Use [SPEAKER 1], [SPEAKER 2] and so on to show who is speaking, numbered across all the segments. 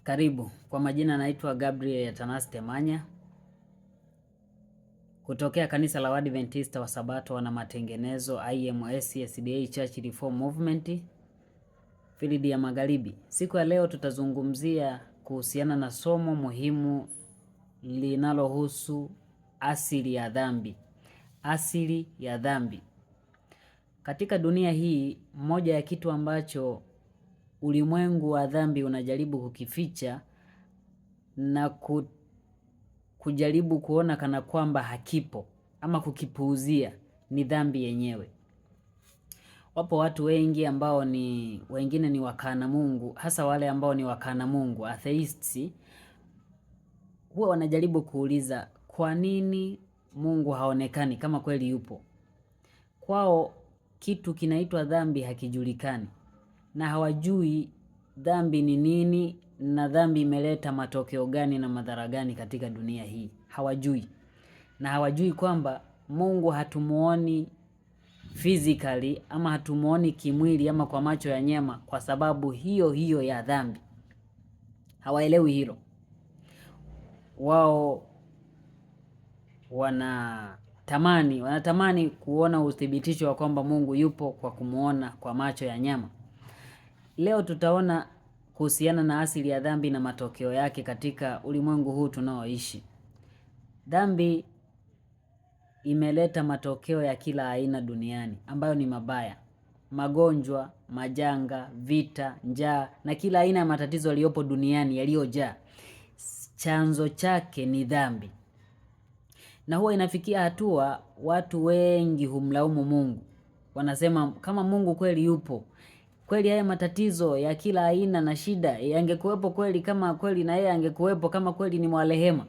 [SPEAKER 1] Karibu. Kwa majina naitwa Gabriel Atanas Temanya kutokea kanisa la Waadventista wa Sabato wana matengenezo IMS SDA Church Reform Movement Field ya Magharibi. Siku ya leo tutazungumzia kuhusiana na somo muhimu linalohusu asili ya dhambi. Asili ya dhambi. Katika dunia hii, moja ya kitu ambacho ulimwengu wa dhambi unajaribu kukificha na kujaribu kuona kana kwamba hakipo ama kukipuuzia ni dhambi yenyewe. Wapo watu wengi ambao wengine ni wakana Mungu, hasa wale ambao ni wakana Mungu, atheists, huwa wanajaribu kuuliza kwa nini Mungu haonekani kama kweli yupo. Kwao kitu kinaitwa dhambi hakijulikani, na hawajui dhambi ni nini na dhambi imeleta matokeo gani na madhara gani katika dunia hii. Hawajui. Na hawajui kwamba Mungu hatumuoni physically ama hatumuoni kimwili ama kwa macho ya nyama kwa sababu hiyo ya dhambi. Hawaelewi hilo. Wao wanatamani kuona uthibitisho wa kwamba Mungu yupo kwa kumuona kwa macho ya nyama. Leo tutaona kuhusiana na asili ya dhambi na matokeo yake katika ulimwengu huu tunaoishi. Dhambi imeleta matokeo ya kila aina duniani ambayo ni mabaya. Magonjwa, majanga, vita, njaa na kila aina ya matatizo yaliyopo duniani yaliyojaa. Chanzo chake ni dhambi. Na huwa inafikia hatua watu wengi humlaumu Mungu. Wanasema kama Mungu kweli yupo, kweli haya matatizo ya kila aina na shida yangekuwepo kweli kama kweli na yeye angekuwepo kama kweli ni mwalehema.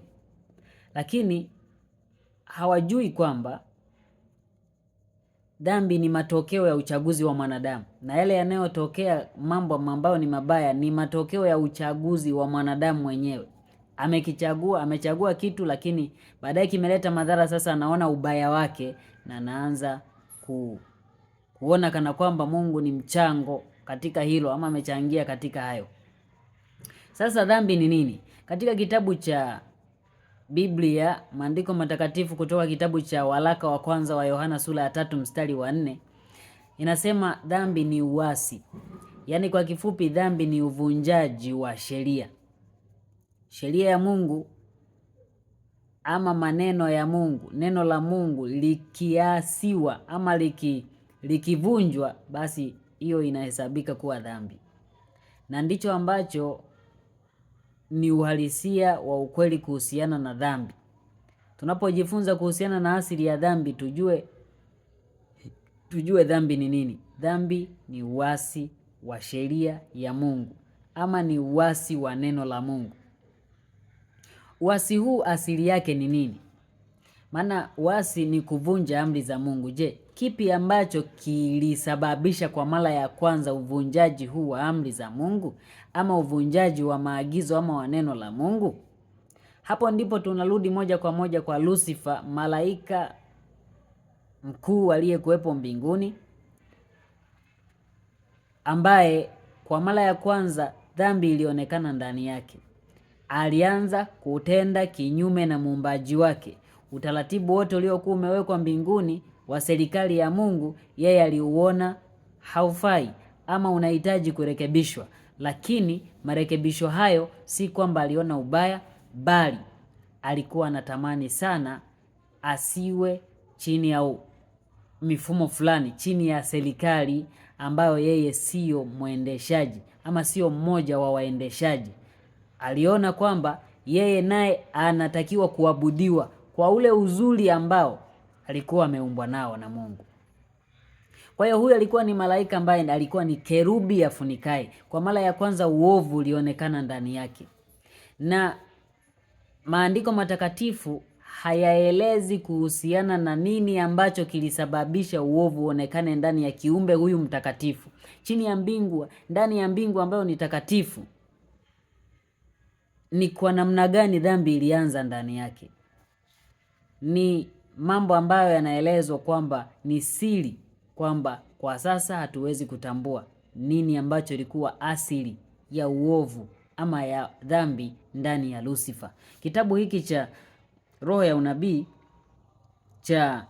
[SPEAKER 1] Lakini hawajui kwamba dhambi ni matokeo ya uchaguzi wa mwanadamu. Na yale yanayotokea mambo ambayo ni mabaya ni matokeo ya uchaguzi wa mwanadamu mwenyewe. Amechagua kitu lakini baadaye kimeleta madhara, sasa anaona ubaya wake na anaanza kuona kana kwamba Mungu ni mchango katika hilo ama amechangia katika hayo. Sasa dhambi ni nini? Katika kitabu cha Biblia, maandiko matakatifu kutoka kitabu cha waraka wa kwanza wa Yohana sura ya 3 mstari wa 4 inasema dhambi ni uasi. Yaani kwa kifupi dhambi ni uvunjaji wa sheria. Sheria ya Mungu ama maneno ya Mungu, neno la Mungu likiasiwa ama likivunjwa, basi hiyo inahesabika kuwa dhambi. Na ndicho ambacho ni uhalisia wa ukweli kuhusiana na dhambi. Tunapojifunza kuhusiana na asili ya dhambi, tujue dhambi ni nini. Dhambi ni uasi wa sheria ya Mungu ama ni uasi wa neno la Mungu. Uasi huu asili yake ni nini? Maana uasi ni kuvunja amri za Mungu. Je, kipi ambacho kilisababisha kwa mara ya kwanza uvunjaji huu wa amri za Mungu ama uvunjaji wa maagizo ama wa neno la Mungu? Hapo ndipo tunarudi moja kwa moja kwa Lucifer, malaika mkuu aliyekuwepo mbinguni, ambaye kwa mara ya kwanza dhambi ilionekana ndani yake. Alianza kutenda kinyume na muumbaji wake. Utaratibu wote uliokuwa umewekwa mbinguni wa serikali ya Mungu, yeye aliuona haufai ama unahitaji kurekebishwa. Lakini marekebisho hayo si kwamba aliona ubaya, bali alikuwa anatamani sana asiwe chini ya mifumo fulani, chini ya serikali ambayo yeye sio mwendeshaji ama sio mmoja wa waendeshaji. Aliona kwamba yeye naye anatakiwa kuabudiwa kwa ule uzuri ambao alikuwa ameumbwa nao na Mungu. Kwa hiyo huyu alikuwa ni malaika ambaye alikuwa ni kerubi afunikaye. Kwa mara ya kwanza uovu ulionekana ndani yake. Na maandiko matakatifu hayaelezi kuhusiana na nini ambacho kilisababisha uovu uonekane ndani ya kiumbe huyu mtakatifu. Chini ya mbingu, ndani ya mbingu ambayo ni takatifu. Ni kwa namna gani dhambi ilianza ndani yake? Ni mambo ambayo yanaelezwa kwamba ni siri, kwamba kwa sasa hatuwezi kutambua nini ambacho ilikuwa asili ya uovu ama ya dhambi ndani ya Lucifer. Kitabu hiki cha Roho ya Unabii cha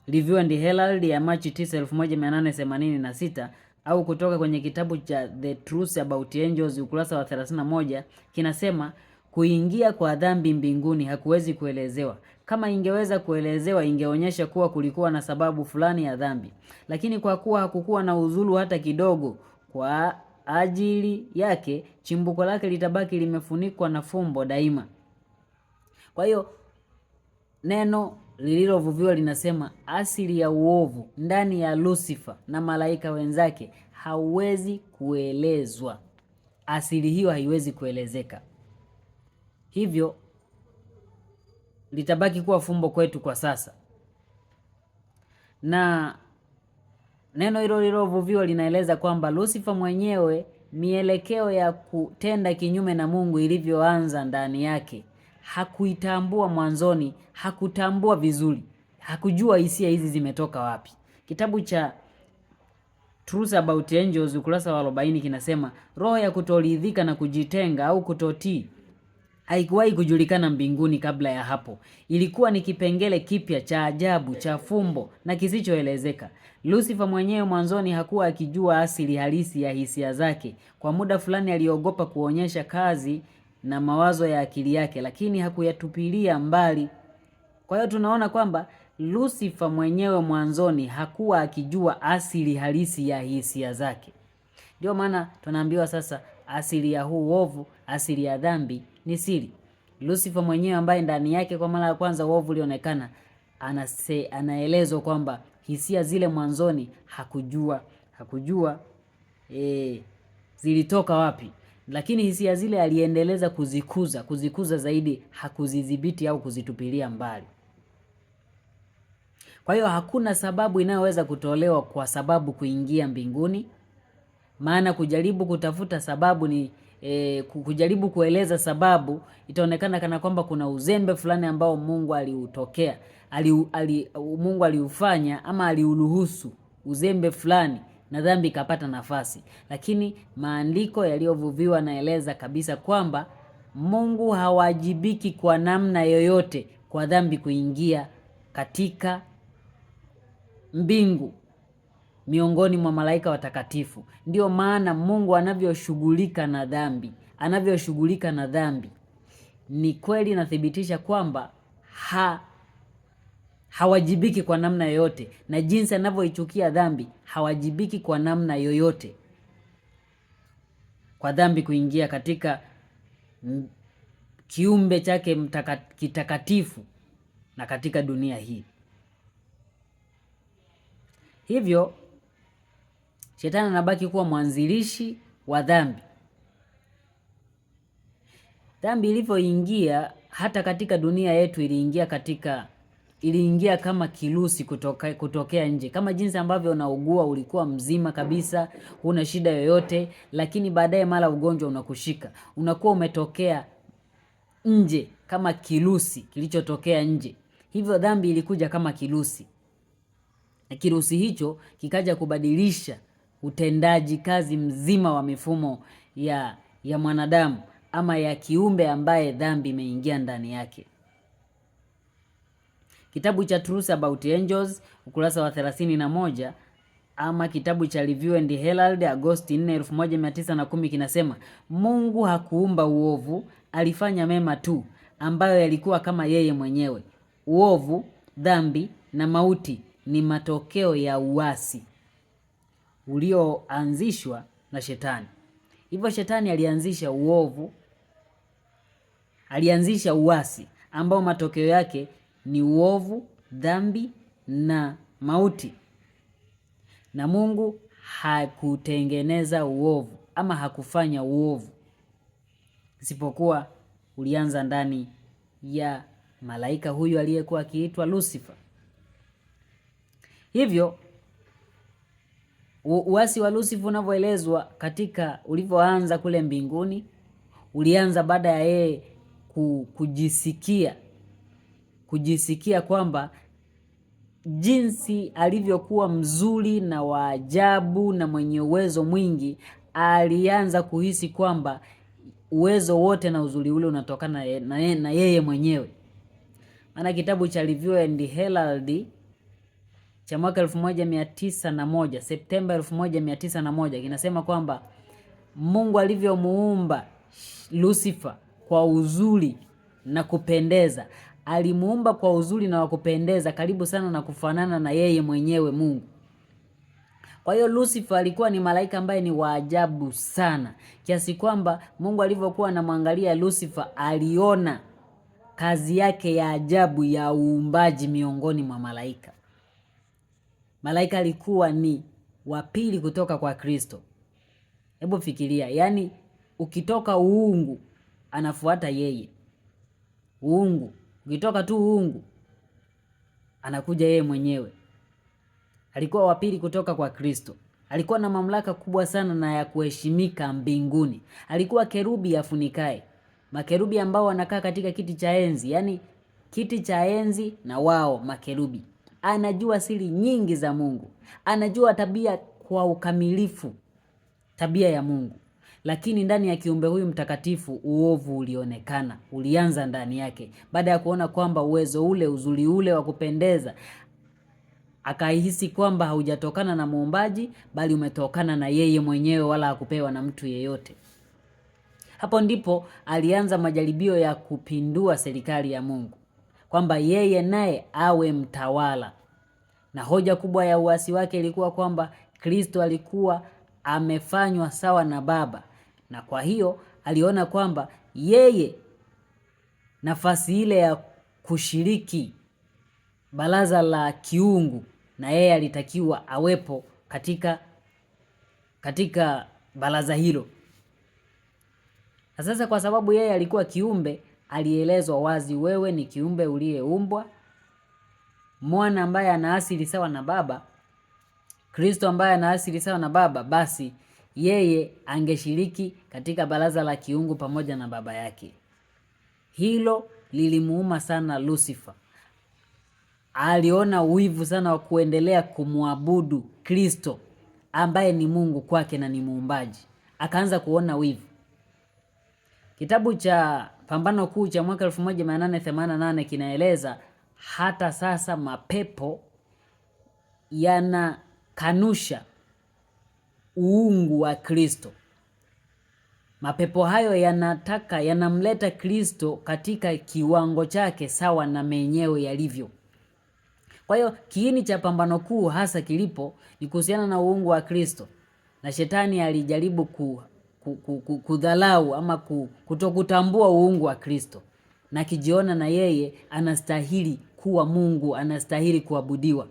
[SPEAKER 1] Review and Herald ya Machi 9, 1886 au kutoka kwenye kitabu cha The Truth About Angels ukurasa wa 31 kinasema kuingia kwa dhambi mbinguni hakuwezi kuelezewa. Kama ingeweza kuelezewa, ingeonyesha kuwa kulikuwa na sababu fulani ya dhambi, lakini kwa kuwa hakukuwa na uzulu hata kidogo kwa ajili yake, chimbuko lake litabaki limefunikwa na fumbo daima. Kwa hiyo neno lililovuviwa linasema asili ya uovu ndani ya Lucifer na malaika wenzake hauwezi kuelezwa. Asili hiyo haiwezi kuelezeka, hivyo litabaki kuwa fumbo kwetu kwa sasa. Na neno hilo lililovuviwa linaeleza kwamba Lucifer mwenyewe, mielekeo ya kutenda kinyume na Mungu ilivyoanza ndani yake, hakuitambua mwanzoni, hakutambua vizuri, hakujua hisia hizi zimetoka wapi. Kitabu cha Truth About Angels ukurasa wa 40 kinasema roho ya kutoridhika na kujitenga au kutotii haikuwahi kujulikana mbinguni kabla ya hapo. Ilikuwa ni kipengele kipya cha ajabu, cha fumbo na kisichoelezeka. Lucifer mwenyewe mwanzoni hakuwa akijua asili halisi ya hisia zake. Kwa muda fulani aliogopa kuonyesha kazi na mawazo ya akili yake, lakini hakuyatupilia mbali. Kwa hiyo tunaona kwamba Lucifer mwenyewe mwanzoni hakuwa akijua asili halisi ya hisia zake. Ndio maana tunaambiwa sasa asili ya huu uovu, asili ya dhambi ni siri. Lucifer mwenyewe ambaye ndani yake kwa mara ya kwanza uovu ulionekana, anaelezwa kwamba hisia zile mwanzoni hakujua zilitoka wapi, lakini hisia zile aliendeleza kuzikuza zaidi, hakuzidhibiti au kuzitupilia mbali. Kwa hiyo hakuna sababu inayoweza kutolewa kwa sababu kuingia mbinguni, maana kujaribu kutafuta sababu ni kujaribu kueleza sababu, itaonekana kana kwamba kuna uzembe fulani ambao Mungu Mungu aliufanya ama aliuruhusu uzembe fulani na dhambi ikapata nafasi. Lakini maandiko yaliyovuviwa naeleza kabisa kwamba Mungu hawajibiki kwa namna yoyote kwa dhambi kuingia katika mbingu miongoni mwa malaika watakatifu. Ndio maana Mungu anavyoshughulika na dhambi ni kweli nathibitisha kwamba hawajibiki kwa namna yoyote, na jinsi anavyoichukia dhambi hawajibiki kwa namna yoyote kwa dhambi kuingia katika kiumbe chake kitakatifu na katika dunia hii. Hivyo Shetani anabaki kuwa mwanzilishi wa dhambi. Dhambi ilivyoingia hata katika dunia yetu iliingia kama kirusi kutokea nje. Kama jinsi ambavyo unaugua, ulikuwa mzima kabisa, huna shida yoyote, lakini baadaye mara ugonjwa unakushika. Unakuwa umetokea nje kama kirusi kilichotokea nje. Hivyo dhambi ilikuja kama kirusi. Na kirusi hicho kikaja kubadilisha utendaji kazi mzima wa mifumo ya mwanadamu ama ya kiumbe ambaye dhambi imeingia ndani yake. Kitabu cha Truth About Angels ukurasa wa 31 ama kitabu cha Review and Herald Agosti 4, 1910 kinasema Mungu hakuumba uovu, alifanya mema tu ambayo yalikuwa kama yeye mwenyewe. Uovu, dhambi na mauti ni matokeo ya uasi ulioanzishwa na Shetani. Hivyo Shetani alianzisha uovu, alianzisha uasi ambao matokeo yake ni uovu, dhambi na mauti. Na Mungu hakutengeneza uovu ama hakufanya uovu, isipokuwa ulianza ndani ya malaika huyu aliyekuwa akiitwa Lucifer. Hivyo uasi wa Lucifer unavyoelezwa katika ulivyoanza kule mbinguni, ulianza baada ya yeye kujisikia kwamba jinsi alivyokuwa mzuri na waajabu na mwenye uwezo mwingi, alianza kuhisi kwamba uwezo wote na uzuri ule unatokana na yeye mwenyewe. Maana kitabu cha Review and Herald cha mwaka 1901, Septemba 1901 kinasema kwamba Mungu alivyomuumba Lucifer kwa uzuri na kupendeza, alimuumba kwa uzuri na kupendeza karibu sana na kufanana na yeye mwenyewe Mungu. Kwa hiyo Lucifer alikuwa ni malaika ambaye ni waajabu sana, kiasi kwamba Mungu alivyokuwa anamwangalia Lucifer aliona kazi yake ya ajabu ya uumbaji miongoni mwa malaika. Malaika alikuwa ni wa pili kutoka kwa Kristo. Hebu fikiria, yani ukitoka uungu anafuata yeye. Uungu, ukitoka tu uungu anakuja yeye mwenyewe. Alikuwa wa pili kutoka kwa Kristo. Alikuwa na mamlaka kubwa sana na ya kuheshimika mbinguni. Alikuwa kerubi afunikae. Makerubi ambao wanakaa katika kiti cha enzi, yani kiti cha enzi na wao makerubi. Anajua siri nyingi za Mungu. Anajua tabia kwa ukamilifu, tabia ya Mungu. Lakini ndani ya kiumbe huyu mtakatifu uovu ulionekana, ulianza ndani yake. Baada ya kuona kwamba uwezo ule, uzuri ule wa kupendeza, akahisi kwamba haujatokana na muumbaji bali umetokana na yeye mwenyewe, wala hakupewa na mtu yeyote. Hapo ndipo alianza majaribio ya kupindua serikali ya Mungu, kwamba yeye naye awe mtawala. Na hoja kubwa ya uasi wake ilikuwa kwamba Kristo alikuwa amefanywa sawa na Baba, na kwa hiyo aliona kwamba yeye nafasi ile ya kushiriki baraza la kiungu, na yeye alitakiwa awepo katika baraza hilo. Na sasa kwa sababu yeye alikuwa kiumbe, alielezwa wazi, wewe ni kiumbe uliyeumbwa, mwana ambaye ana asili sawa na Baba, Kristo ambaye ana asili sawa na Baba, basi yeye angeshiriki katika baraza la kiungu pamoja na Baba yake. Hilo lilimuuma sana Lucifer. Aliona wivu sana wa kuendelea kumwabudu Kristo ambaye ni Mungu kwake na ni muumbaji. Akaanza kuona wivu. Kitabu cha Pambano Kuu cha mwaka 1888 kinaeleza hata sasa mapepo yanakanusha uungu wa Kristo. Mapepo hayo yanamleta Kristo katika kiwango chake sawa na menyewe yalivyo. Kwa hiyo kiini cha Pambano Kuu hasa kilipo ni kuhusiana na uungu wa Kristo, na shetani alijaribu kudhalau ama kutokutambua uungu wa Kristo, na kijiona na yeye anastahili kuwa Mungu, anastahili kuabudiwa.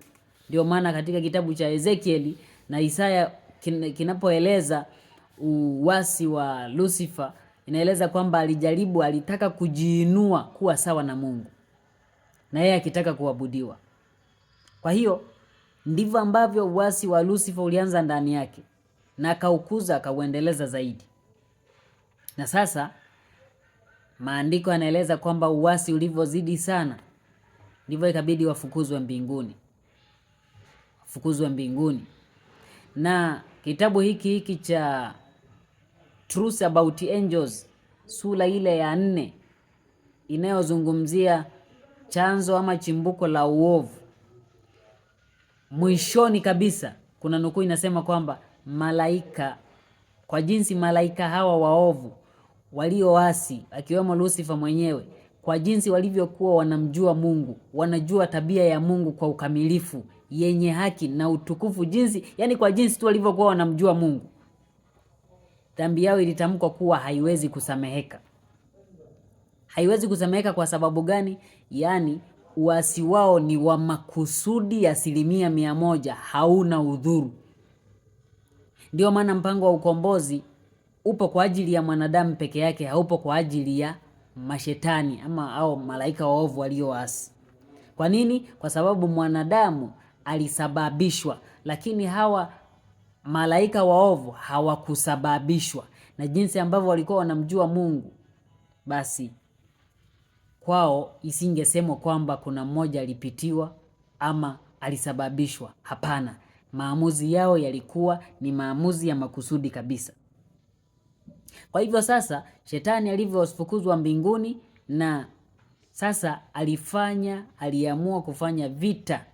[SPEAKER 1] Ndio maana katika kitabu cha Ezekieli na Isaya kinapoeleza uasi wa Lucifer, inaeleza kwamba alitaka kujiinua kuwa sawa na Mungu, na yeye akitaka kuabudiwa. Kwa hiyo ndivyo ambavyo uasi wa Lucifer ulianza ndani yake, na akaukuza akauendeleza zaidi. Na sasa maandiko yanaeleza kwamba uasi ulivyozidi sana, ndivyo ikabidi wafukuzwe mbinguni. Na kitabu hiki cha Truth About Angels, sura ile ya 4 inayozungumzia chanzo ama chimbuko la uovu, mwishoni kabisa kuna nukuu inasema kwamba malaika, kwa jinsi malaika hawa waovu walioasi, akiwemo Lucifer mwenyewe, kwa jinsi walivyokuwa wanamjua Mungu, wanajua tabia ya Mungu kwa ukamilifu, yenye haki na utukufu, kwa jinsi tu walivyokuwa wanamjua Mungu, dhambi yao ilitamkwa kuwa haiwezi kusameheka. Haiwezi kusameheka kwa sababu gani? Yani uasi wao ni wa makusudi 100%, hauna udhuru. Ndio maana mpango wa ukombozi upo kwa ajili ya mwanadamu peke yake, haupo kwa ajili ya mashetani au malaika waovu walioasi. Kwa nini? Kwa sababu mwanadamu alisababishwa, lakini hawa malaika waovu hawakusababishwa. Na jinsi ambavyo walikuwa wanamjua Mungu, basi kwao isingesemwa kwamba kuna mmoja alipitiwa ama alisababishwa. Hapana, maamuzi yao yalikuwa ni maamuzi ya makusudi kabisa. Kwa hivyo sasa shetani alivyofukuzwa mbinguni, na sasa aliamua kufanya vita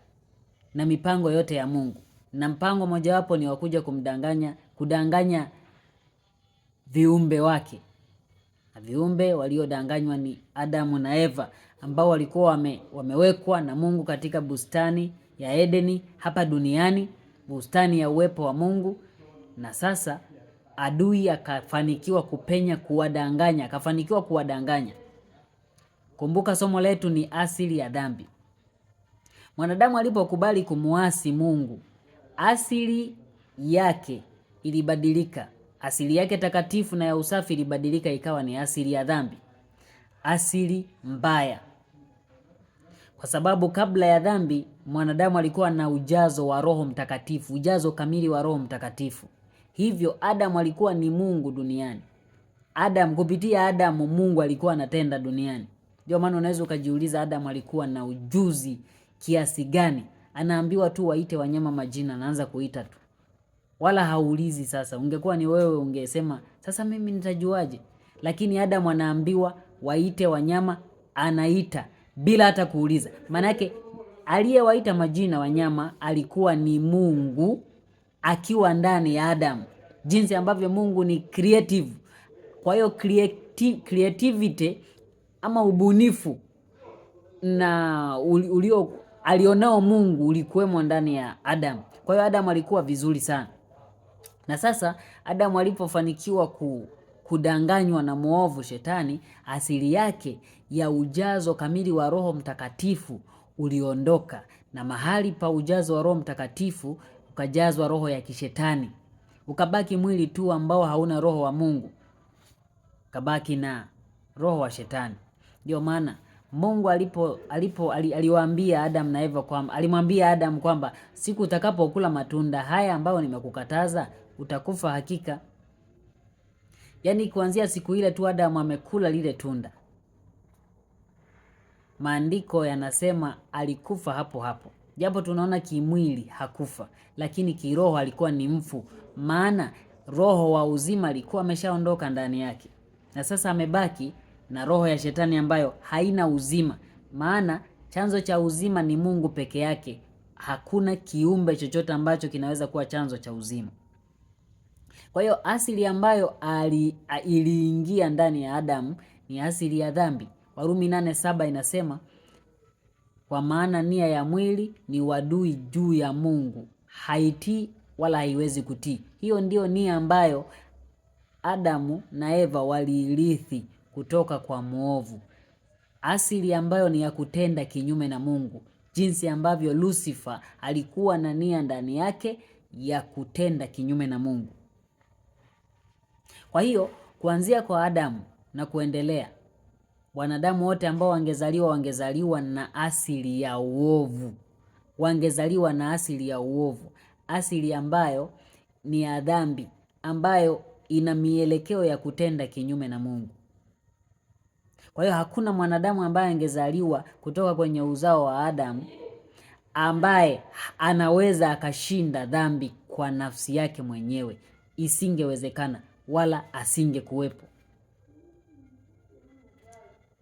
[SPEAKER 1] na mipango yote ya Mungu, na mpango mojawapo ni wakuja kudanganya viumbe wake. Na viumbe waliodanganywa ni Adamu na Eva, ambao walikuwa wamewekwa na Mungu katika bustani ya Edeni hapa duniani, bustani ya uwepo wa Mungu. Na sasa adui akafanikiwa kupenya kuwadanganya. Kumbuka somo letu ni asili ya dhambi. Mwanadamu alipokubali kumuasi Mungu, asili yake ilibadilika. Asili yake takatifu na ya usafi ilibadilika, ikawa ni asili ya dhambi, asili mbaya. Kwa sababu kabla ya dhambi mwanadamu alikuwa na ujazo wa Roho Mtakatifu, ujazo kamili wa Roho Mtakatifu. Hivyo Adamu alikuwa ni Mungu duniani. Kupitia Adamu Mungu alikuwa anatenda duniani. Ndio maana unaweza ukajiuliza Adamu alikuwa na ujuzi kiasi gani? Anaambiwa tu waite wanyama majina, anaanza kuita tu, wala haulizi. Sasa ungekuwa ni wewe ungesema sasa mimi nitajuaje? Lakini Adamu anaambiwa waite wanyama, anaita bila hata kuuliza. Maana yake aliyewaita majina wanyama alikuwa ni Mungu akiwa ndani ya Adamu, jinsi ambavyo Mungu ni creative. Kwa hiyo creativity ama ubunifu na alionao Mungu ulikuwemo ndani ya Adamu. Kwa hiyo Adamu alikuwa vizuri sana. Na sasa Adamu alipofanikiwa kudanganywa na muovu shetani, asili yake ya ujazo kamili wa Roho Mtakatifu uliondoka, na mahali pa ujazo wa Roho Mtakatifu ukajazwa roho ya kishetani. Ukabaki mwili tu ambao hauna roho wa Mungu, kabaki na roho wa shetani. Ndio maana Mungu aliwaambia Adam na Eva kwamba, alimwambia Adam kwamba siku utakapokula matunda haya ambayo nimekukataza utakufa hakika. Yaani kuanzia siku ile tu Adam amekula lile tunda, maandiko yanasema alikufa hapo hapo. Japo tunaona kimwili hakufa, lakini kiroho alikuwa ni mfu, maana roho wa uzima alikuwa ameshaondoka ndani yake, na sasa amebaki na roho ya shetani ambayo haina uzima. Maana chanzo cha uzima ni Mungu peke yake. Hakuna kiumbe chochote ambacho kinaweza kuwa chanzo cha uzima. Kwa hiyo asili ambayo iliingia ndani ya Adamu ni asili ya dhambi. Warumi 8:7 inasema, kwa maana nia ya mwili ni wadui juu ya Mungu, haitii wala haiwezi kutii. Hiyo ndio nia ambayo Adamu na Eva waliirithi kutoka kwa muovu, asili ambayo ni ya kutenda kinyume na Mungu, jinsi ambavyo Lucifer alikuwa na nia ndani yake ya kutenda kinyume na Mungu. Kwa hiyo kuanzia kwa Adamu na kuendelea, wanadamu wote ambao wangezaliwa na asili ya uovu, wangezaliwa na asili ya uovu, asili ambayo ni ya dhambi, ambayo ina mielekeo ya kutenda kinyume na Mungu. Kwa hiyo hakuna mwanadamu ambaye angezaliwa kutoka kwenye uzao wa Adamu ambaye anaweza akashinda dhambi kwa nafsi yake mwenyewe. Isingewezekana, wala asingekuwepo.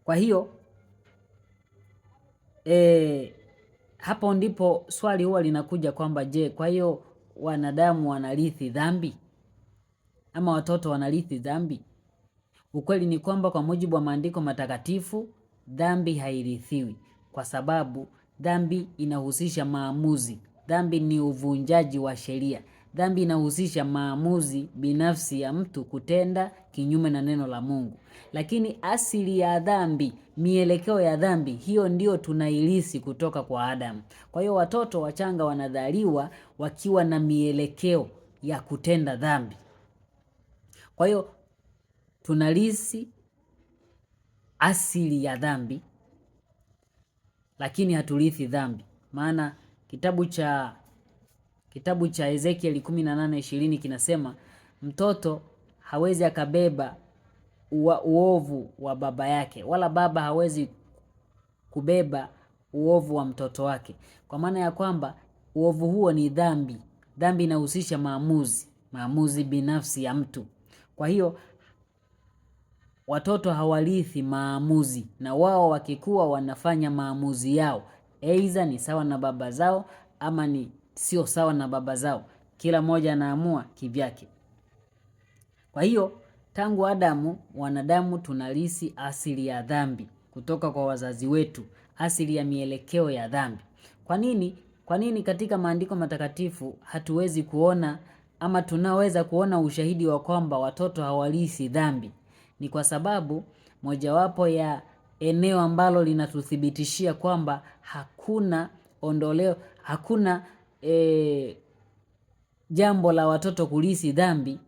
[SPEAKER 1] Kwa hiyo hapo ndipo swali huwa linakuja kwamba je, kwa hiyo wanadamu wanarithi dhambi ama watoto wanarithi dhambi? Ukweli ni kwamba kwa mujibu wa maandiko matakatifu dhambi hairithiwi, kwa sababu dhambi inahusisha maamuzi. Dhambi ni uvunjaji wa sheria. Dhambi inahusisha maamuzi binafsi ya mtu kutenda kinyume na neno la Mungu. Lakini asili ya dhambi, mielekeo ya dhambi, hiyo ndio tunairithi kutoka kwa Adamu. Kwa hiyo watoto wachanga wanadhaliwa wakiwa na mielekeo ya kutenda dhambi. Kwa hiyo tunarithi asili ya dhambi, lakini haturithi dhambi. Maana kitabu cha Ezekiel 18:20 kinasema mtoto hawezi akabeba uovu wa baba yake, wala baba hawezi kubeba uovu wa mtoto wake. Kwa maana ya kwamba uovu huo ni dhambi. Dhambi inahusisha maamuzi binafsi ya mtu. Kwa hiyo watoto hawarithi maamuzi, na wao wakikuwa wanafanya maamuzi yao, aidha ni sawa na baba zao ama ni sio sawa na baba zao. Kila mmoja anaamua kivyake. Kwa hiyo tangu Adamu, wanadamu tunarithi asili ya dhambi kutoka kwa wazazi wetu, asili ya mielekeo ya dhambi. Kwa nini katika maandiko matakatifu hatuwezi kuona ama tunaweza kuona ushahidi wa kwamba watoto hawarithi dhambi? Ni kwa sababu mojawapo ya eneo ambalo linatuthibitishia kwamba hakuna ondoleo, hakuna jambo la watoto kurithi dhambi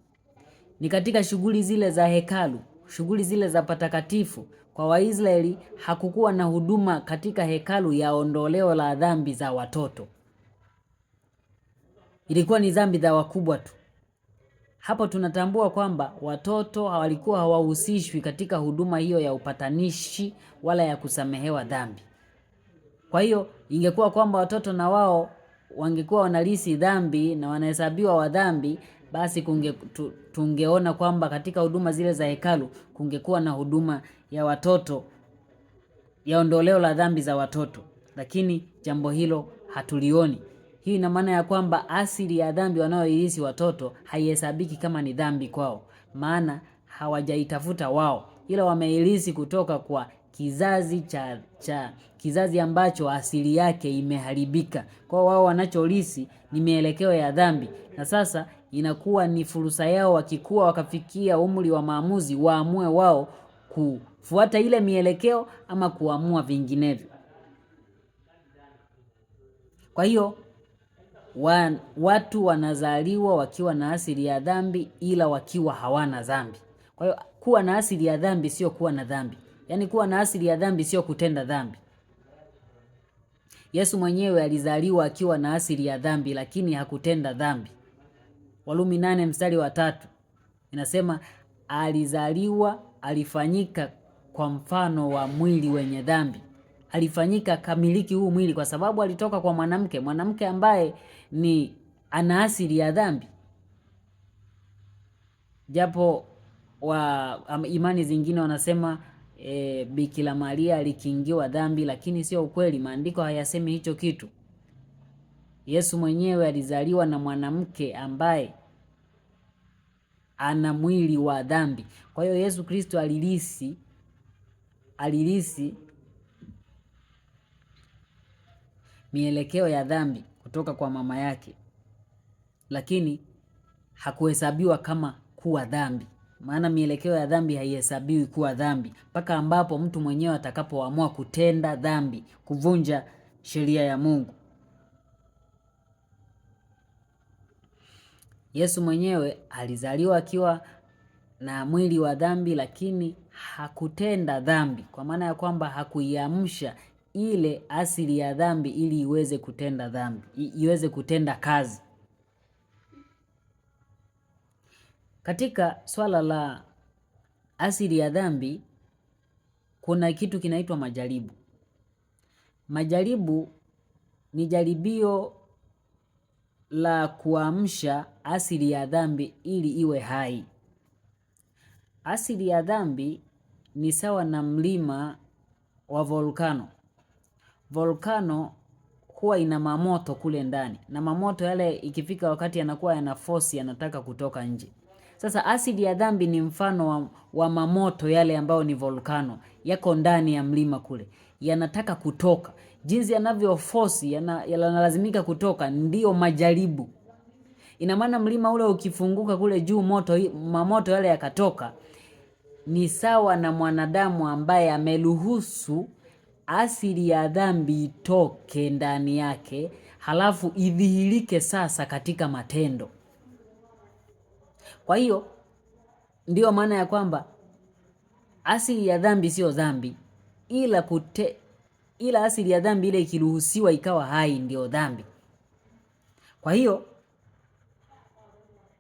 [SPEAKER 1] ni katika shughuli zile za hekalu, shughuli zile za patakatifu. Kwa Waisraeli hakukuwa na huduma katika hekalu ya ondoleo la dhambi za watoto. Ilikuwa ni dhambi za wakubwa tu. Hapo tunatambua kwamba watoto walikuwa hawahusishwi katika huduma hiyo ya upatanishi wala ya kusamehewa dhambi. Kwa hiyo ingekuwa kwamba watoto na wao wangekuwa wanarithi dhambi na wanahesabiwa wa dhambi, basi tungeona kwamba katika huduma zile za hekalu kungekuwa na huduma ya watoto ya ondoleo la dhambi za watoto, lakini jambo hilo hatulioni. Hii ina maana ya kwamba asili ya dhambi wanayoirithi watoto haihesabiki kama ni dhambi kwao, maana hawajaitafuta wao, ila wameirithi kutoka kwa kizazi ambacho asili yake imeharibika. Kwa wao wanachorithi ni mielekeo ya dhambi, na sasa inakuwa ni fursa yao wakikuwa wakafikia umri wa maamuzi, waamue wao kufuata ile mielekeo ama kuamua vinginevyo. Kwa hiyo watu wanazaliwa wakiwa na asili ya dhambi ila wakiwa hawana dhambi. Kwa hiyo kuwa na asili ya dhambi sio kuwa na dhambi. Yaani kuwa na asili ya dhambi sio kutenda dhambi. Yesu mwenyewe alizaliwa akiwa na asili ya dhambi lakini hakutenda dhambi. Warumi 8:3 inasema alizaliwa, alifanyika kwa mfano wa mwili wenye dhambi. Alifanyika kamiliki huu mwili kwa sababu alitoka kwa mwanamke ambaye ni ana asili ya dhambi. Japo imani zingine wanasema Bikira Maria alikingiwa dhambi, lakini sio ukweli. Maandiko hayasemi hicho kitu. Yesu mwenyewe alizaliwa na mwanamke ambaye ana mwili wa dhambi. Kwa hiyo Yesu Kristo alirithi mielekeo ya dhambi kutoka kwa mama yake, lakini hakuhesabiwa kama kuwa dhambi, maana mielekeo ya dhambi haihesabiwi kuwa dhambi mpaka ambapo mtu mwenyewe atakapoamua kutenda dhambi, kuvunja sheria ya Mungu. Yesu mwenyewe alizaliwa akiwa na mwili wa dhambi, lakini hakutenda dhambi, kwa maana ya kwamba hakuiamsha ile asili ya dhambi ili iweze kutenda dhambi, iweze kutenda kazi. Katika swala la asili ya dhambi kuna kitu kinaitwa majaribu. Majaribu ni jaribio la kuamsha asili ya dhambi ili iwe hai. Asili ya dhambi ni sawa na mlima wa volkano. Volkano huwa ina mamoto kule ndani, na mamoto yale ikifika wakati yanakuwa yana force, yanataka kutoka nje. Sasa asili ya dhambi ni mfano wa mamoto yale ambao ni volkano, yako ndani ya mlima kule, yanataka kutoka. Jinsi yanavyo force yanalazimika kutoka, ndio majaribu. Ina maana mlima ule ukifunguka kule juu, mamoto yale yakatoka, ni sawa na mwanadamu ambaye ameruhusu asili ya dhambi itoke ndani yake, halafu idhihirike sasa katika matendo. Kwa hiyo ndio maana ya kwamba asili ya dhambi sio dhambi, ila asili ya dhambi ile ikiruhusiwa ikawa hai ndio dhambi. Kwa hiyo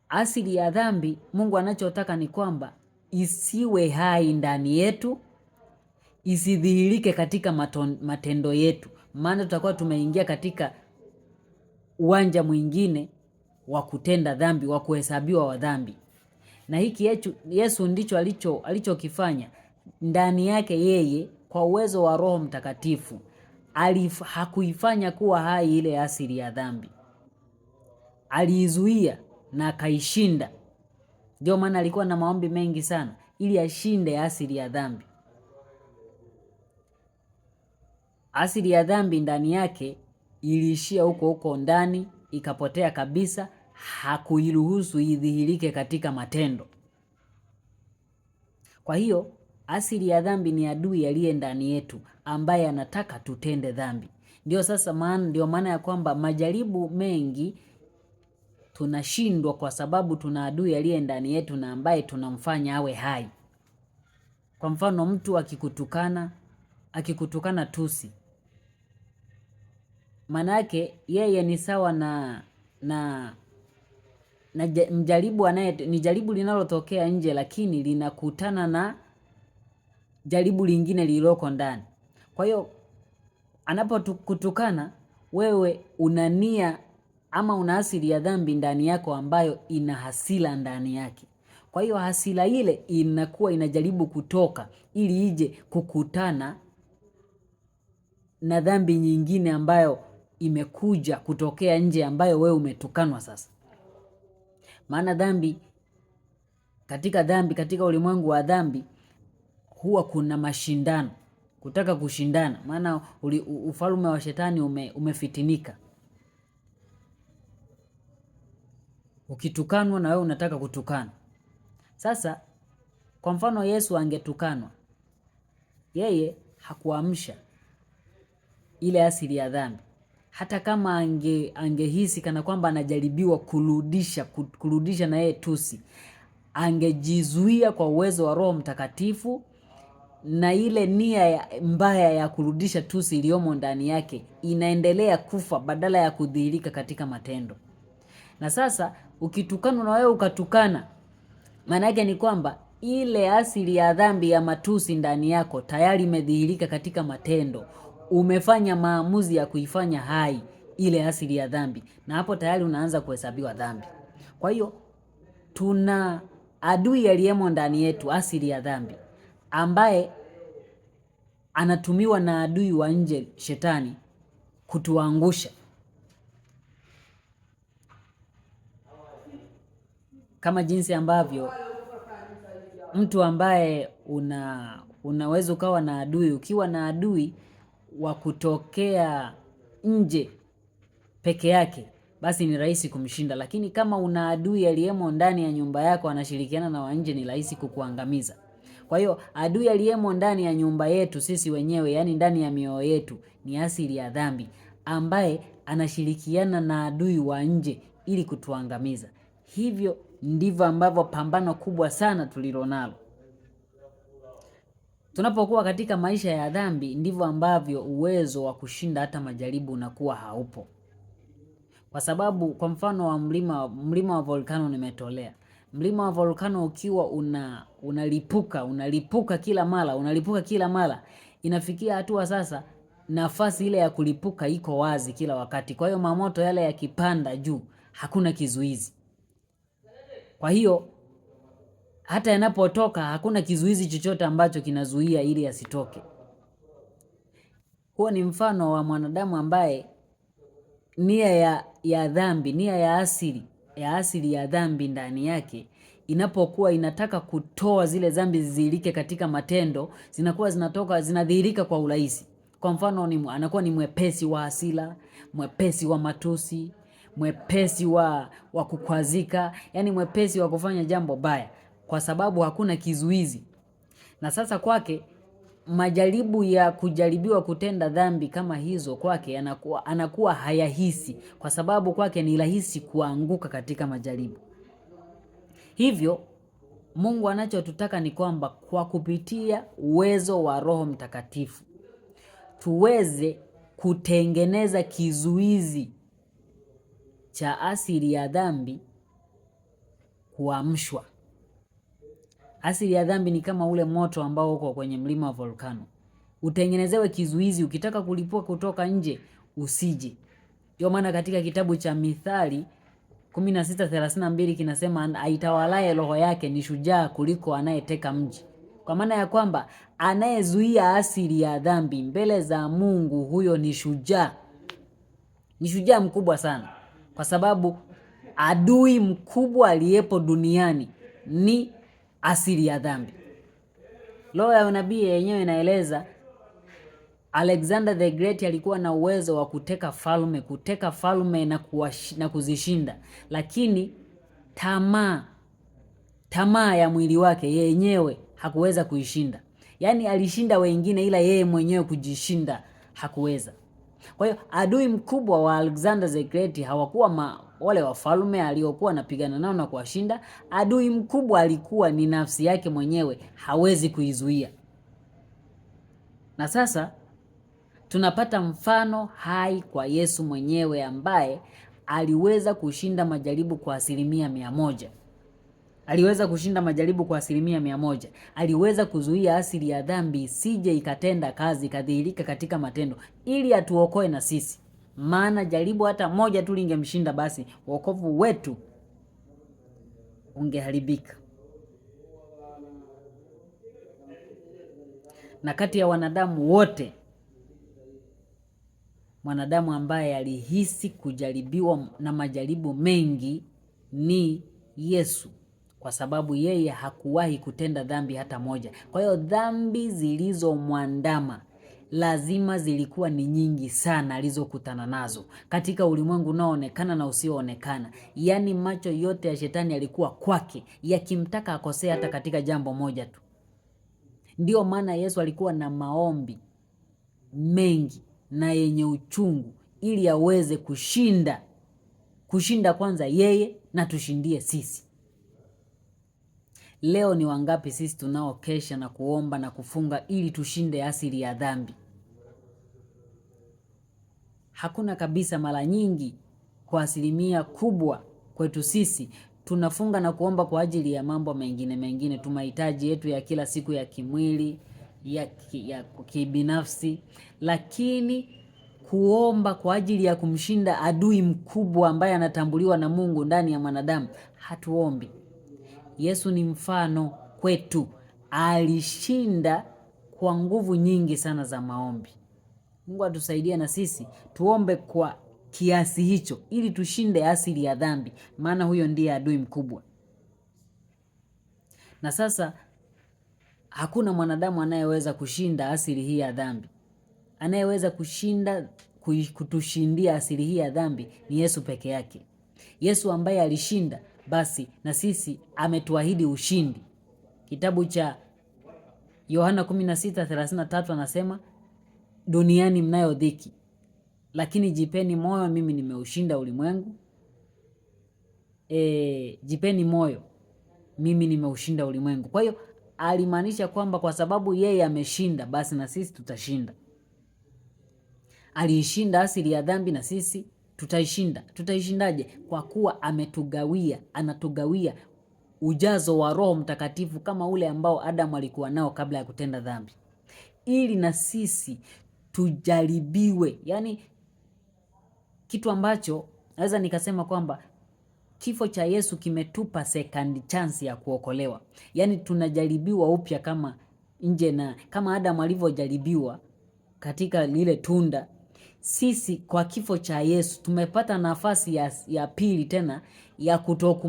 [SPEAKER 1] asili ya dhambi Mungu anachotaka ni kwamba isiwe hai ndani yetu, isidhihirike katika matendo yetu, maana tutakuwa tumeingia katika uwanja mwingine wa kutenda dhambi, wa kuhesabiwa wa dhambi. Na hiki Yesu ndicho alichokifanya ndani yake yeye kwa uwezo wa Roho Mtakatifu. Hakuifanya kuwa hai ile asili ya dhambi, aliizuia na akaishinda. Ndio maana alikuwa na maombi mengi sana ili ashinde asili ya dhambi. Asili ya dhambi ndani yake iliishia huko ndani, ikapotea kabisa. Hakuiruhusu idhihirike katika matendo. Kwa hiyo asili ya dhambi ni adui aliye ndani yetu ambaye anataka tutende dhambi. Ndio maana ya kwamba majaribu mengi tunashindwa kwa sababu tuna adui aliye ndani yetu na ambaye tunamfanya awe hai. Kwa mfano, mtu akikutukana tusi, manake yeye ni sawa na mjaribu ni jaribu linalotokea nje, lakini linakutana na jaribu lingine lililoko ndani. Kwa hiyo anapokutukana wewe, una nia ama una asili ya dhambi ndani yako ambayo ina hasira ndani yake. Kwa hiyo hasira ile inakuwa inajaribu kutoka ili ije kukutana na dhambi nyingine ambayo imekuja kutokea nje, ambayo wewe umetukanwa sasa. Maana katika ulimwengu wa dhambi huwa kuna mashindano, kutaka kushindana. Maana ufalme wa shetani umefitinika. Ukitukanwa na wewe unataka kutukana. Sasa kwa mfano, Yesu angetukanwa, yeye hakuamsha ile asili ya dhambi. Hata kama angehisi kana kwamba anajaribiwa kurudisha na yeye tusi, angejizuia kwa uwezo wa Roho Mtakatifu, na ile nia mbaya ya kurudisha tusi iliyomo ndani yake inaendelea kufa badala ya kudhihirika katika matendo. Na sasa ukitukanwa na wewe ukatukana, maana yake ni kwamba ile asili ya dhambi ya matusi ndani yako tayari imedhihirika katika matendo. Umefanya maamuzi ya kuifanya hai ile asili ya dhambi, na hapo tayari unaanza kuhesabiwa dhambi. Kwa hiyo tuna adui aliyemo ndani yetu, asili ya dhambi, ambaye anatumiwa na adui wa nje, shetani, kutuangusha. Kama jinsi ambavyo mtu ambaye unaweza ukawa na adui, ukiwa na adui wa kutokea nje peke yake, basi ni rahisi kumshinda. Lakini kama una adui aliyemo ndani ya nyumba yako anashirikiana na wa nje, ni rahisi kukuangamiza. Kwa hiyo adui aliyemo ndani ya nyumba yetu sisi wenyewe, yani ndani ya mioyo yetu, ni asili ya dhambi ambaye anashirikiana na adui wa nje ili kutuangamiza. Hivyo ndivyo ambavyo pambano kubwa sana tulilonalo. Tunapokuwa katika maisha ya dhambi, ndivyo ambavyo uwezo wa kushinda hata majaribu unakuwa haupo. Kwa sababu kwa mfano wa mlima wa volkano nimetolea. Mlima wa volkano ukiwa unalipuka kila mara, inafikia hatua sasa nafasi ile ya kulipuka iko wazi kila wakati. Kwa hiyo mamoto yale yakipanda juu, hakuna kizuizi. Kwa hiyo hata yanapotoka hakuna kizuizi chochote ambacho kinazuia ili asitoke. Huo ni mfano wa mwanadamu ambaye nia ya dhambi, nia ya asili ya dhambi ndani yake inapokuwa inataka kutoa zile dhambi zizilike katika matendo, zinakuwa zinadhihirika kwa urahisi. Kwa mfano, anakuwa ni mwepesi wa hasira, mwepesi wa matusi, mwepesi wa kukwazika, yani mwepesi wa kufanya jambo baya, kwa sababu hakuna kizuizi. Na sasa kwake majaribu ya kujaribiwa kutenda dhambi kama hizo, kwake anakuwa hayahisi, kwa sababu kwake ni rahisi kuanguka katika majaribu. Hivyo Mungu anachotutaka ni kwamba kwa kupitia uwezo wa Roho Mtakatifu tuweze kutengeneza kizuizi cha asili ya dhambi kuamshwa. Asili ya dhambi ni kama ule moto ambao uko kwenye mlima wa volkano. Utengenezewe kizuizi, ukitaka kulipua kutoka nje usije. Ndio maana katika kitabu cha Mithali 16:32 kinasema aitawalaye roho yake ni shujaa kuliko anayeteka mji. Kwa maana ya kwamba anayezuia asili ya dhambi mbele za Mungu, huyo ni shujaa. Ni shujaa mkubwa sana, kwa sababu adui mkubwa aliyepo duniani ni asili ya dhambi. Roho ya unabii yenyewe inaeleza Alexander the Great alikuwa na uwezo wa kuteka falme na kuzishinda, lakini tamaa ya mwili wake yenyewe hakuweza kuishinda. Yaani alishinda wengine, ila yeye mwenyewe kujishinda hakuweza. Kwa hiyo adui mkubwa wa Alexander the Great hawakuwa wale wafalme aliokuwa anapigana nao na kuwashinda. Adui mkubwa alikuwa ni nafsi yake mwenyewe, hawezi kuizuia. Na sasa tunapata mfano hai kwa Yesu mwenyewe ambaye aliweza kushinda majaribu kwa 100%. Aliweza kushinda majaribu kwa 100%. Aliweza kuzuia asili ya dhambi isije ikatenda kazi, kadhihirika katika matendo, ili atuokoe na sisi. Maana jaribu hata moja tu lingemshinda, basi wokovu wetu ungeharibika. Na kati ya wanadamu wote, mwanadamu ambaye alihisi kujaribiwa na majaribu mengi ni Yesu, kwa sababu yeye hakuwahi kutenda dhambi hata moja. Kwa hiyo dhambi zilizomwandama lazima zilikuwa ni nyingi sana alizokutana nazo katika ulimwengu unaoonekana na usioonekana. Yaani macho yote ya shetani yalikuwa kwake, yakimtaka akosee hata katika jambo moja tu. Ndio maana Yesu alikuwa na maombi mengi na yenye uchungu, ili aweze kushinda kwanza yeye na tushindie sisi. Leo ni wangapi sisi tunaokesha na kuomba na kufunga ili tushinde asili ya dhambi? Hakuna kabisa. Mara nyingi, kwa 100% kwetu sisi tunafunga na kuomba kwa ajili ya mambo mengine tu, mahitaji yetu ya kila siku ya kimwili, ya kibinafsi, lakini kuomba kwa ajili ya kumshinda adui mkubwa ambaye anatambuliwa na Mungu ndani ya mwanadamu, hatuombi. Yesu ni mfano kwetu. Alishinda kwa nguvu nyingi sana za maombi. Mungu atusaidie na sisi tuombe kwa kiasi hicho, ili tushinde asili ya dhambi, maana huyo ndiye adui mkubwa. Na sasa hakuna mwanadamu anayeweza kushinda asili hii ya dhambi. Anayeweza kutushindia asili hii ya dhambi ni Yesu peke yake. Yesu ambaye alishinda, basi na sisi ametuahidi ushindi. Kitabu cha Yohana 16:33 anasema, duniani mnayo dhiki, lakini jipeni moyo, mimi nimeushinda ulimwengu. Jipeni moyo, mimi nimeushinda ulimwengu. Kwa hiyo alimaanisha kwamba kwa sababu yeye ameshinda, basi na sisi tutashinda. Aliishinda asili ya dhambi, na sisi tutaishinda. Tutaishindaje? Kwa kuwa anatugawia ujazo wa Roho Mtakatifu kama ule ambao Adamu alikuwa nao kabla ya kutenda dhambi, ili na sisi tujaribiwe. Yaani kitu ambacho naweza nikasema kwamba kifo cha Yesu kimetupa second chance ya kuokolewa. Yaani tunajaribiwa upya kama Adamu alivyojaribiwa katika lile tunda. Sisi kwa kifo cha Yesu tumepata nafasi ya pili tena ya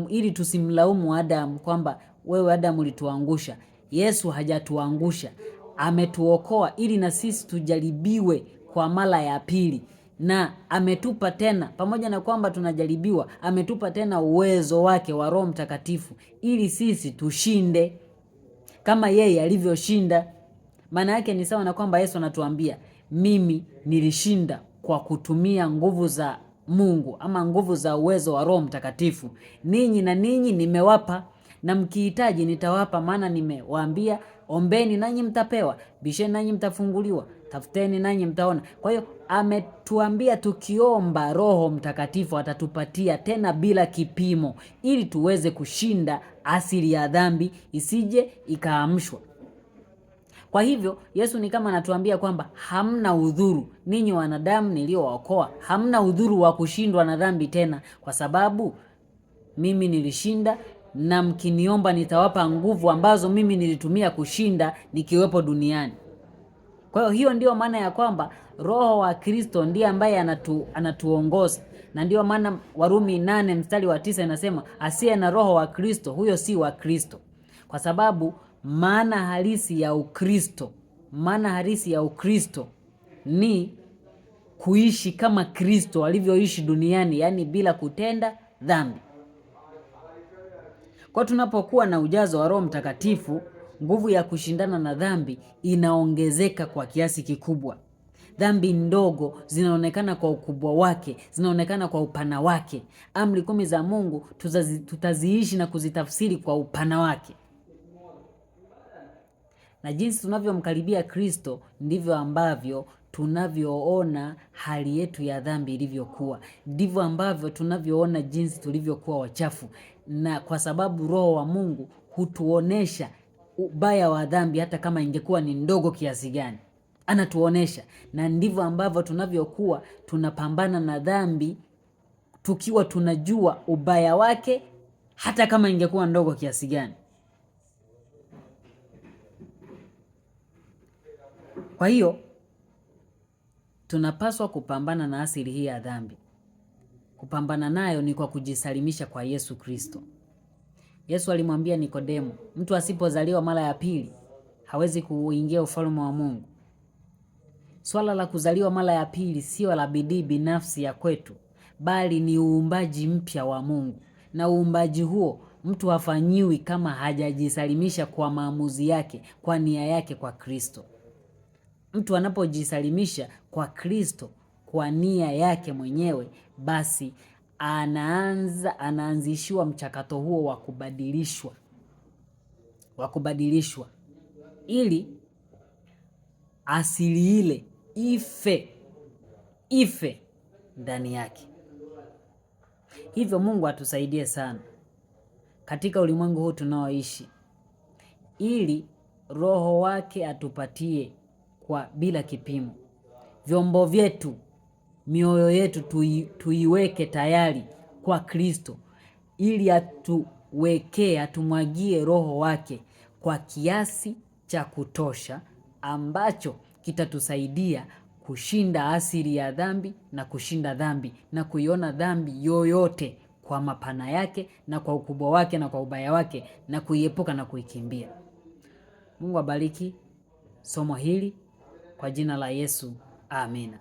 [SPEAKER 1] ili tusimlaumu Adamu kwamba wewe Adamu ulituangusha. Yesu hajatuangusha, ametuokoa ili na sisi tujaribiwe kwa mara ya pili, na ametupa tena, pamoja na kwamba tunajaribiwa, ametupa tena uwezo wake wa Roho Mtakatifu ili sisi tushinde kama yeye alivyoshinda. Maana yake ni sawa na kwamba Yesu anatuambia, mimi nilishinda kwa kutumia nguvu za Mungu ama nguvu za uwezo wa Roho Mtakatifu. Ninyi nimewapa, na mkihitaji nitawapa, maana nimewaambia, ombeni nanyi mtapewa, bisheni nanyi mtafunguliwa, tafuteni nanyi mtaona. Kwa hiyo ametuambia tukiomba Roho Mtakatifu atatupatia tena bila kipimo, ili tuweze kushinda asili ya dhambi isije ikaamshwa. Kwa hivyo Yesu ni kama anatuambia kwamba hamna udhuru, ninyi wanadamu niliowaokoa, hamna udhuru wa kushindwa na dhambi tena, kwa sababu mimi nilishinda, na mkiniomba nitawapa nguvu ambazo mimi nilitumia kushinda nikiwepo duniani. Kwa hiyo ndio maana ya kwamba Roho wa Kristo ndiye ambaye anatuongoza, na ndio maana Warumi 8 mstari wa 9 inasema asiye na Roho wa Kristo huyo si wa Kristo. Kwa sababu maana halisi ya Ukristo ni kuishi kama Kristo alivyoishi duniani, yani bila kutenda dhambi. Kwa tunapokuwa na ujazo wa Roho Mtakatifu, nguvu ya kushindana na dhambi inaongezeka kwa kiasi kikubwa. Dhambi ndogo zinaonekana kwa ukubwa wake, zinaonekana kwa upana wake. Amri 10 za Mungu tutaziishi na kuzitafsiri kwa upana wake. Na jinsi tunavyomkaribia Kristo ndivyo ambavyo tunavyoona hali yetu ya dhambi ilivyokuwa. Ndivyo ambavyo tunavyoona jinsi tulivyokuwa wachafu. Na kwa sababu Roho wa Mungu hutuonesha ubaya wa dhambi hata kama ingekuwa ni ndogo kiasi gani. Anatuonesha, na ndivyo ambavyo tunavyokuwa tunapambana na dhambi tukiwa tunajua ubaya wake hata kama ingekuwa ndogo kiasi gani. Kwa hiyo tunapaswa kupambana na asili hii ya dhambi. Kupambana nayo ni kwa kujisalimisha kwa Yesu Kristo. Yesu alimwambia Nikodemo, mtu asipozaliwa mara ya pili hawezi kuingia ufalme wa Mungu. Swala la kuzaliwa mara ya pili sio la bidii binafsi ya kwetu, bali ni uumbaji mpya wa Mungu. Na uumbaji huo mtu hafanyiwi kama hajajisalimisha kwa maamuzi yake, kwa nia yake kwa Kristo. Mtu anapojisalimisha kwa Kristo kwa nia yake mwenyewe, basi anaanzishiwa mchakato huo wa kubadilishwa ili asili ile ife ndani yake. Hivyo Mungu atusaidie sana katika ulimwengu huu tunaoishi, ili Roho wake atupatie kwa bila kipimo. Vyombo vyetu, mioyo yetu tuiweke tayari kwa Kristo, ili atumwagie Roho wake kwa kiasi cha kutosha ambacho kitatusaidia kushinda asili ya dhambi na kushinda dhambi na kuiona dhambi yoyote kwa mapana yake na kwa ukubwa wake na kwa ubaya wake na kuiepuka na kuikimbia. Mungu abariki somo hili kwa jina la Yesu. Amina.